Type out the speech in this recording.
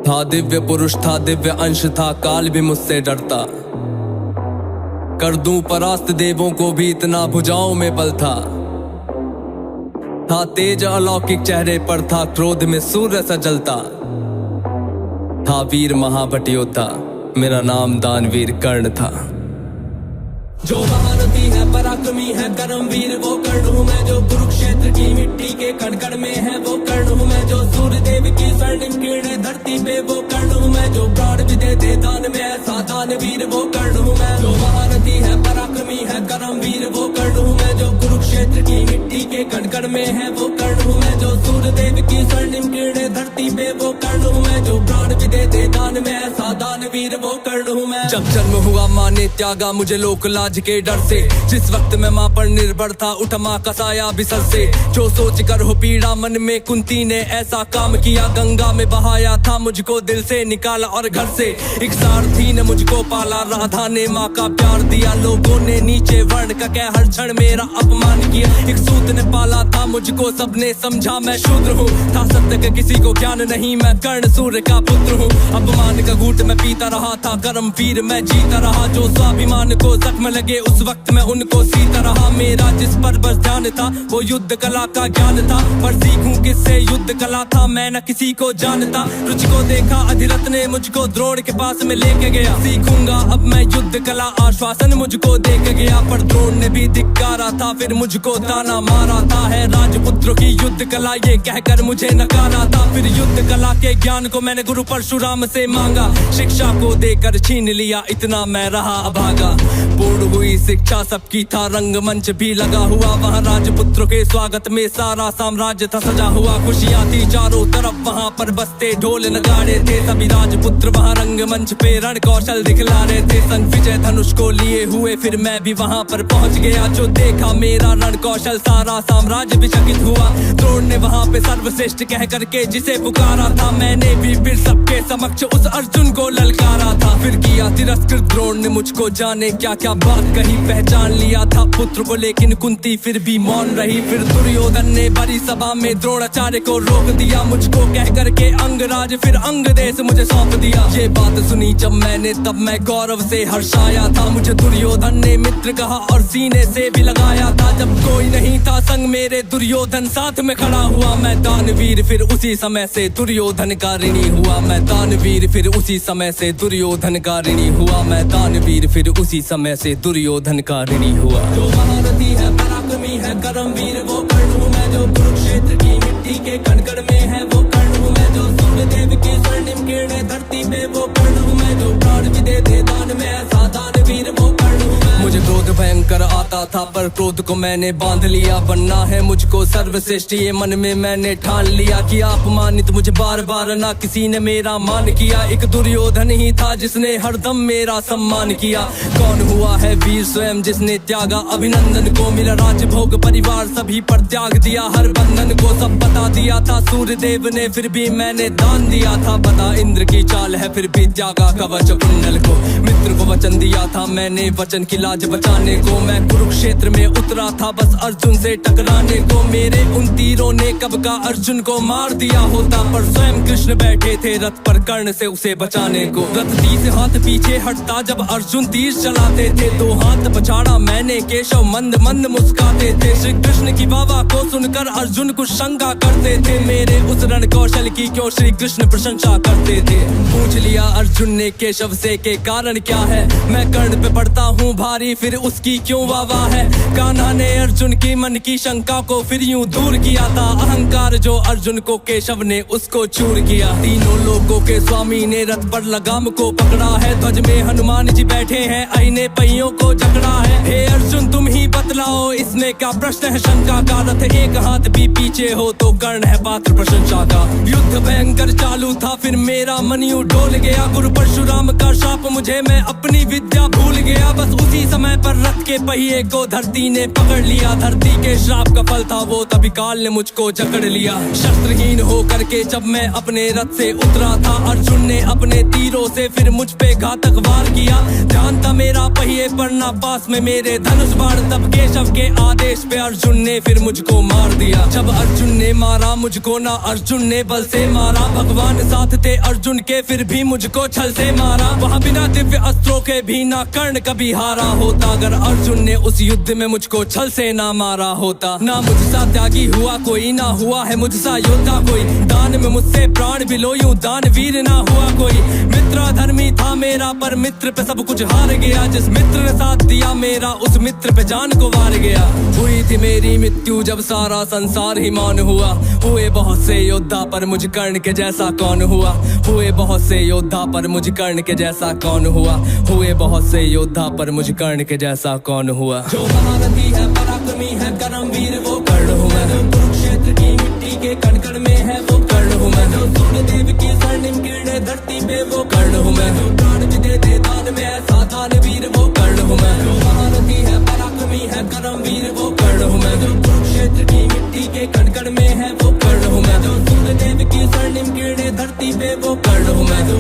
था दिव्य पुरुष था, दिव्य अंश था, काल भी मुझसे डरता। कर दूं परास्त देवों को भी, इतना भुजाओं में बल था। तेज अलौकिक चेहरे पर था, क्रोध में सूर्य सा जलता। था वीर महाभट योद्धा, मेरा नाम दानवीर कर्ण था। जो महारथी है, पराक्रमी है, कर्मवीर वो कर्ण हूँ मैं। जो कुरुक्षेत्र की मिट्टी के कण कण में है वो कर्ण हूँ मैं। जो सूर्य देव की स्वर्णिम किरणें धरती पे वो कर्ण हूँ मैं। जो प्राण भी दे दान में ऐसा दानवीर वो कर्ण हूँ मैं। जो महारथी है, पराक्रमी है, कर्मवीर वो कर्ण हूँ मैं। जो कुरुक्षेत्र की मिट्टी के कण कण में है वो कर्ण हूँ मैं। जो सूर्य देव की स्वर्णिम किरणें धरती पे वो कर्ण हूँ मैं। जो प्राण भी दे दान में ऐसा दानवीर वो कर्ण हूँ मैं। जब जन्म हुआ माँ ने त्यागा मुझे लोक लाज के डर से। जिस वक्त मैं माँ पर निर्भर था, उठ माँ का साया बिसर से। जो सोच कर हो पीड़ा मन में, कुंती ने ऐसा काम किया। गंगा में बहाया था मुझको, दिल से निकाला और घर से। एक सारथी ने मुझको पाला, राधा ने माँ का प्यार दिया। लोगों ने नीचे वर्ण का कह हर क्षण मेरा अपमान किया। एक सूत ने पाला था मुझको, सबने समझा मैं शूद्र हूँ। था सत्य का किसी को ज्ञान नहीं, मैं कर्ण सूर्य का पुत्र हूँ। अपमान का घूंट मैं पीता रहा था, कर्मवीर मैं जीता रहा। जो स्वाभिमान को जख्म लगे उस वक्त मैं उनको सीता रहा। मेरा जिस पर बस ध्यान था वो युद्ध कला का ज्ञान था। पर सीखूं किससे युद्ध कला था, मैं न किसी को जानता। रुचि को देखा अधिरथ ने मुझको द्रोण के पास में लेके गया। सीखूंगा अब मैं युद्ध कला, आश्वासन मुझको दे के गया। पर द्रोण ने भी धिक्कारा था, फिर मुझको ताना मारा था। है राजपुत्रों की युद्ध कला ये कहकर मुझे नकारा था। फिर युद्ध कला के ज्ञान को मैंने गुरु परशुराम से मांगा। शिक्षा को देकर छीन लिया, इतना मैं रहा अभागा। पूर्ण हुई शिक्षा सबकी था, रंगमंच भी लगा हुआ। वहाँ राजपुत्रों के स्वागत में सारा साम्राज्य था सजा हुआ। खुशियाँ थी चारों तरफ, वहाँ पर बजते ढोल नगाड़े थे। सभी राजपुत्र वहाँ रंगमंच पे रण कौशल दिखला रहे थे। संग विजय धनुष को लिए हुए फिर मैं भी वहाँ पर पहुँच गया। जो देखा मेरा रण कौशल, सारा साम्राज्य भी चकित हुआ। द्रोण ने वहाँ पे सर्वश्रेष्ठ कह करके जिसे पुकारा था, मैंने भी फिर सबके समक्ष उस अर्जुन को ललकारा था। फिर किया तिरस्कृत द्रोण ने मुझको, जाने क्या क्या बात कही। पहचान लिया था पुत्र को लेकिन कुंती फिर भी मौन रही। फिर दुर्योधन ने बड़ी सभा में द्रोणाचार्य को रोक दिया। मुझको कह करके अंगराज फिर अंग देश मुझे सौंप दिया। ये बात सुनी जब मैंने तब मैं गौरव से हर्षाया था। मुझे दुर्योधन ने मित्र कहा और सीने से भी लगाया था। जब कोई नहीं था संग मेरे, दुर्योधन साथ में खड़ा हुआ। मैं दानवीर फिर उसी समय से दुर्योधन का ऋणी हुआ। मैं दानवीर फिर उसी समय से दुर्योधन का ऋणी हुआ। मैं दानवीर फिर उसी समय से दुर्योधन का ऋणी हुआ। जो महारथी है, पराक्रमी है, कर्मवीर वो कर्ण हूँ मैं। जो कुरुक्षेत्र की मिट्टी के कण कण में है वो कर्ण हूँ मैं। जो सूर्य देव की स्वर्णिम किरणें धरती पे वो कर्ण हूँ मैं। जो प्राण भी दे दान में ऐसा दानवीर वो कर्ण हूँ मैं। मुझे क्रोध भयंकर आता था, पर क्रोध को मैंने बांध लिया। बनना है मुझको सर्वश्रेष्ठ ये मन में मैंने ठान लिया। कि अपमानित मुझे बार बार ना किसी ने मेरा मान किया। एक दुर्योधन ही था जिसने हरदम मेरा सम्मान किया। कौन हुआ है वीर स्वयं जिसने त्यागा अभिनंदन को। मेरा राजभोग परिवार सभी पर त्याग दिया, हर बंधन को सब बता दिया था। सूर्य देव ने फिर भी मैंने दान दिया था। बता इंद्र की चाल है फिर भी त्यागा कवच कुंडल को। मित्र को वचन दिया था मैंने, वचन की लाज बचाने को। मैं कुरुक्षेत्र में उतरा था बस अर्जुन से टकराने को। मेरे उन तीरों ने कब का अर्जुन को मार दिया होता, पर स्वयं कृष्ण बैठे थे रथ पर कर्ण से उसे बचाने को। रथ 30 हाथ पीछे हटता जब अर्जुन तीर चलाते थे। 2 हाथ पछाड़ा मैंने, केशव मंद मंद मुस्काते थे। श्री कृष्ण की वाह को सुनकर अर्जुन कुछ शंका करते थे। मेरे उस रण कौशल की क्यों श्री कृष्ण प्रशंसा करते थे। पूछ लिया अर्जुन ने केशव से के कारण क्या है। मैं कर्ण पे पड़ता हूँ भारी, फिर उसकी क्यों वाह है। कान्हा ने अर्जुन की मन की शंका को फिर यूं दूर किया था। अहंकार जो अर्जुन को केशव ने उसको चूर किया। तीनों लोगों के स्वामी ने रथ पर लगाम को पकड़ा है। ध्वज में हनुमान जी बैठे हैं, आईने पहियों को जकड़ा है। हे अर्जुन तुम ही बतलाओ इसमें क्या प्रश्न है शंका का। रथ एक हाथ भी पीछे हो तो कर्ण है पात्र प्रशंसा का। युद्ध भयंकर चालू था फिर मेरा मन यूं डोल गया। गुरु परशुराम का शाप मुझे, मैं अपनी विद्या भूल गया। बस उसी समय पर रथ के पहिए को धरती ने पकड़ लिया। धरती के श्राप का फल था वो, तभी काल ने मुझको जकड़ लिया। किया। शस्त्रहीन हो करके जब मैं अपने रथ से उतरा था, अर्जुन ने अपने तीरों से फिर मुझ पे घातक वार किया। ध्यान था मेरा पहिए पर ना पास में मेरे धनुष बाण, तब केशव के आदेश पे अर्जुन ने फिर मुझको मार दिया। जब अर्जुन ने मारा मुझको ना अर्जुन ने बल से मारा, भगवान साथ थे अर्जुन के फिर भी मुझको छल से मारा। वहाँ बिना दिव्य अस्त्रों के भी ना कर्ण कभी हारा होता, अगर अर्जुन ने उस युद्ध में मुझको छल से ना मारा होता। ना मुझसा त्यागी हुआ कोई, ना हुआ है मुझसा योद्धा कोई, दान में मुझसे प्राण भी लो यूं दानवीर ना हुआ कोई। मित्र धर्मी था मेरा पर मित्र पे सब कुछ हार गया, जिस मित्र ने साथ दिया मेरा उस मित्र पे जान को वार गया। हुई थी मेरी मृत्यु जब सारा संसार ही मौन हुआ, हुए बहुत से योद्धा पर मुझ कर्ण के जैसा कौन हुआ। हुए बहुत से योद्धा पर मुझ कर्ण के जैसा कौन हुआ, हुए बहुत से योद्धा पर मुझ कर्ण के जैसा कौन हुआ। जो महारथी है पराक्रमी है कर्मवीर वो कर्ण हूँ मैं, कुरुक्षेत्र की मिट्टी के कण कण में है वो कर्ण हूँ मैं। जो सूर्यदेव की स्वर्णिम किरणें धरती पे वो कर्ण हूँ मैं, जो प्राण भी दे दे दान में ऐसा दानवीर वो कर्ण हूँ मैं। जो महारथी है पराक्रमी है कर्मवीर वो कर्ण हूँ मैं, जो कुरुक्षेत्र की मिट्टी के कण कण में है वो कर्ण हूँ मैं। जो सूर्यदेव की स्वर्णिम किरणें धरती पे वो कर्ण हूँ मैं, जो